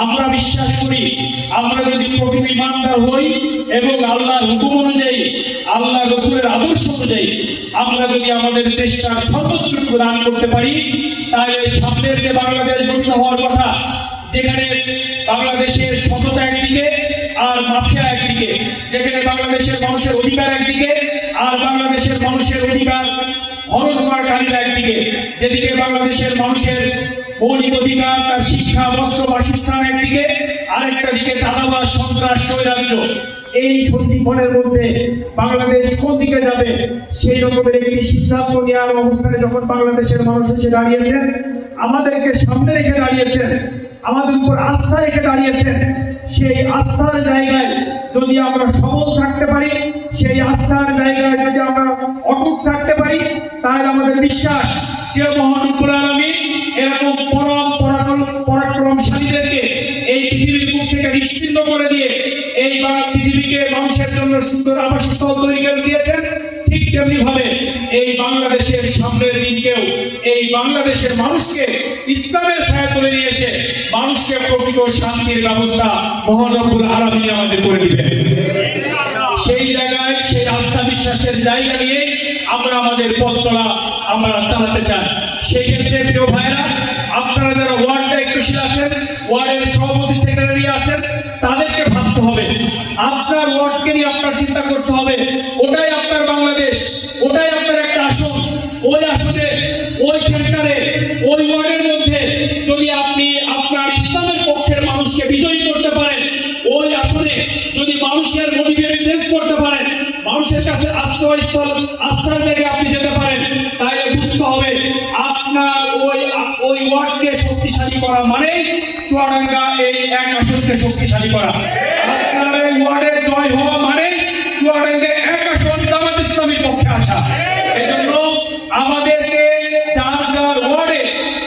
আমরা বিশ্বাস করি আমরা যদি প্রকৃত ইমানদার হই এবং আল্লাহর হুকুম অনুযায়ী আল্লাহ রাসূলের আদর্শ অনুযায়ী আমরা যদি আমাদের চেষ্টার সর্বোচ্চটুকু দান করতে পারি, তাহলে সামনের যে বাংলাদেশ গঠিত হওয়ার কথা, যেখানে বাংলাদেশের সততা একদিকে আর মাফিয়া একদিকে, যেখানে বাংলাদেশের মানুষের অধিকার একদিকে আর বাংলাদেশের মানুষের অধিকার হরণ করাকারীরা একদিকে, যেদিকে বাংলাদেশের মানুষের মৌলিক অধিকার তার শিক্ষা, বস্ত্র, বাসস্থান একদিকে, আরেকটা দিকে চাঁদাবাজ, সন্ত্রাস, স্বৈরাজ্য। এই সন্ধিক্ষণের মধ্যে বাংলাদেশ কোন দিকে যাবে সেই রকমের একটি সিদ্ধান্ত নেওয়ার অবস্থানে যখন বাংলাদেশের মানুষ এসে দাঁড়িয়েছেন, আমাদেরকে সামনে রেখে দাঁড়িয়েছেন, আমাদের উপর আস্থা রেখে দাঁড়িয়েছেন, সেই আস্থার জায়গায় যদি আমরা সবল থাকতে পারি, সেই আস্থার জায়গায় যদি আমরা অটুট থাকতে পারি, তাহলে আমাদের বিশ্বাস যে মহান রব্বুল আলামিন এরকম পরাক্রমশালীদেরকে এই পৃথিবীর বুক থেকে নিশ্চিহ্ন করে দিয়ে এই পৃথিবীকে মানুষের জন্য সুন্দর আবাসস্থল তৈরি করে দিয়েছেন। ঠিক তেমনি ভাবে এই বাংলাদেশের সামনের দিনকেও এই বাংলাদেশের মানুষকে ইসলামের ছায়া তুলে নিয়ে এসে মানুষকে প্রকৃত শান্তির ব্যবস্থা মহান রব্বুল আলামিন আমাদের করে দিবেন। সেই জায়গায় সেই আস্থা বিশ্বাসের জায়গা নিয়ে আমরা আমাদের পথ চলা আমরা চালাতে চাই। সেক্ষেত্রে প্রিয় ভাইরা, আপনারা যারা ওয়ার্ড দায়িত্বশীল আছেন, ওয়ার্ডের সভাপতি, সেক্রেটারি আছেন, তাদেরকে ভাবতে হবে, আপনার ওয়ার্ডকে নিয়ে আপনার চিন্তা করতে হবে। ওটাই আপনার বাংলাদেশ, ওটাই আপনার একটা আসন। ওই আসনে, ওই সেন্টারে, ওই ওয়ার্ডের মধ্যে যদি আপনি আপনার ইসলামের পক্ষের মানুষকে বিজয়ী করতে পারেন, ওই আসনে যদি মানুষের মোটিভেট চেঞ্জ করতে পারেন, মানুষের কাছে আশ্রয়স্থল, আস্থার জায়গায় আপনি যেতে পারেন, তাহলে বুঝতে হবে আপনার ওই ওয়ার্ডকে শক্তিশালী করা মানে চুয়াডাঙ্গা এই এক আসনকে শক্তিশালী করা। আপনার এই ওয়ার্ডে জয় হওয়া মানে চুয়াডাঙ্গা এক আসন জামাত ইসলামীর পক্ষে আসা। এজন্য আমাদেরকে যার যার ওয়ার্ডে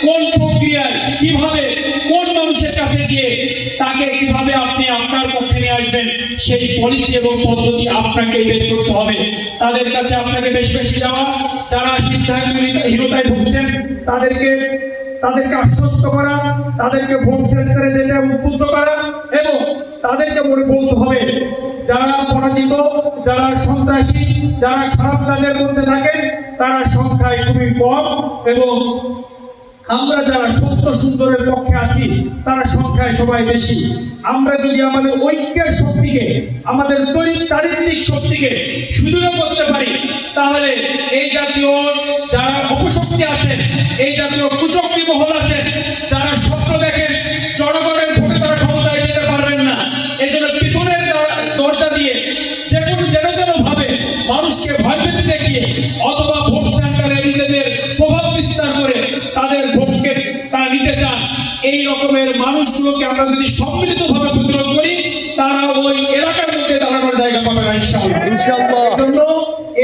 কোন প্রক্রিয়ায় কিভাবে কোন মানুষের কাছে গিয়ে তাকে কিভাবে আপনি আপনার পক্ষে নিয়ে আসবেন, সেই পলিসি এবং পদ্ধতি আপনাকে বের করতে হবে। তাদের কাছে আপনাকে বেশি বেশি যাওয়া, যারা সিদ্ধান্তহীনতায় ভুগছেন তাদেরকে আশ্বস্ত করা, তাদেরকে ভোট সেন্টারে যেতে উদ্বুদ্ধ করা এবং তাদেরকে বলতে হবে যারা পরাজিত, যারা সন্ত্রাসী, যারা খারাপ কাজের মধ্যে থাকেন তারা সংখ্যায় খুবই কম এবং আমরা যারা সত্য সুন্দরের পক্ষে আছি তারা সংখ্যায় সবাই বেশি। আমরা যদি আমাদের ঐক্যের শক্তিকে, আমাদের চারিত্রিক শক্তিকে সুদৃঢ় করতে পারি, তাহলে এই জাতীয় যারা অপশক্তি আছে, এই জাতীয় কুচক্রী মহল আছে, যারা স্বপ্ন দেখেন জনগণের ভোটে তারা ক্ষমতায় যেতে পারবেন না, এই জন্য পিছনের দরজা দিয়ে যেন ভাবে মানুষকে ভয় পেতে দেখিয়ে অথবা ভোট সেন্টারে নিজেদের প্রভাব বিস্তার করে তাদের ভোটকে তারা নিতে চান, এই রকমের মানুষগুলোকে আমরা যদি সম্মিলিতভাবে প্রতিরোধ করি, তারা ওই এলাকার মধ্যে দাঁড়ানোর জায়গা পাবে না ইনশাআল্লাহ। এই জন্য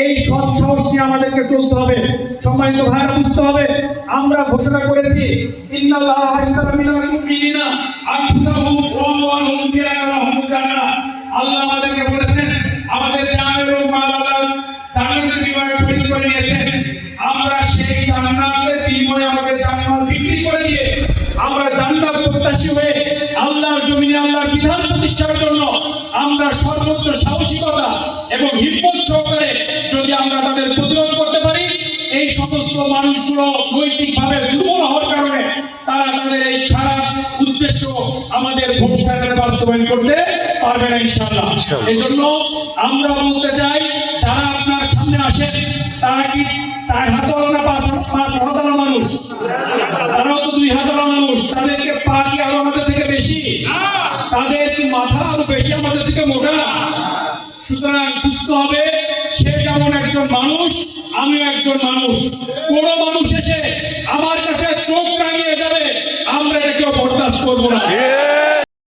এই সৎ সাহস নিয়ে আমাদেরকে চলতে হবে। সম্মানিত ভাইরা, বুঝতে হবে আমরা ঘোষণা করেছি ইন্নাল্লাহা আশতারা মিনাল মুমিনিনা আনফুসাহুম ওয়া আমওয়ালাহুম বিআন্নাহুম জান্নাহ। আল্লাহ আমাদেরকে বলেছেন আমাদের জান এবং মাল আল্লাহ জান্নাতের বিনিময়ে খরিদ করে নিয়েছেন। আমরা সেই জান্নাতের বিনিময়ে আমাদের জান্নাত বিক্রি করে দিয়ে আমরা জান্নাত প্রত্যাশী হয়ে আল্লাহর জমিনে আল্লাহর বিধান প্রতিষ্ঠার জন্য আমরা সর্বোচ্চ সাহসিকতা এবং হিম্মত সহকারে যদি আমরা তাদের প্রতিরোধ করতে পারি, এই সমস্ত মানুষগুলো নৈতিকভাবে দুর্বল হওয়ার কারণে তারা তাদের এই খারাপ উদ্দেশ্য আমাদের ভোট সেন্টারে বাস্তবায়ন করতে পারবে না ইনশাআল্লাহ। এই জন্য আমরা বলতে চাই, যারা আপনার সামনে আসে তারা কি 4,000 না 5,000 মানুষ? তারাও তো 2,000 মানুষ। তাদেরকে পা কি আরো আমাদের থেকে বেশি? তাদের কি মাথা আরো বেশি আমাদের থেকে মোটা? সুতরাং বুঝতে হবে সে যেমন একজন মানুষ, আমিও একজন মানুষ। কোন মানুষ এসে আমার কাছে চোখ রাঙিয়ে যাবে, আমরা এটাকে বরদাস্ত করবো না।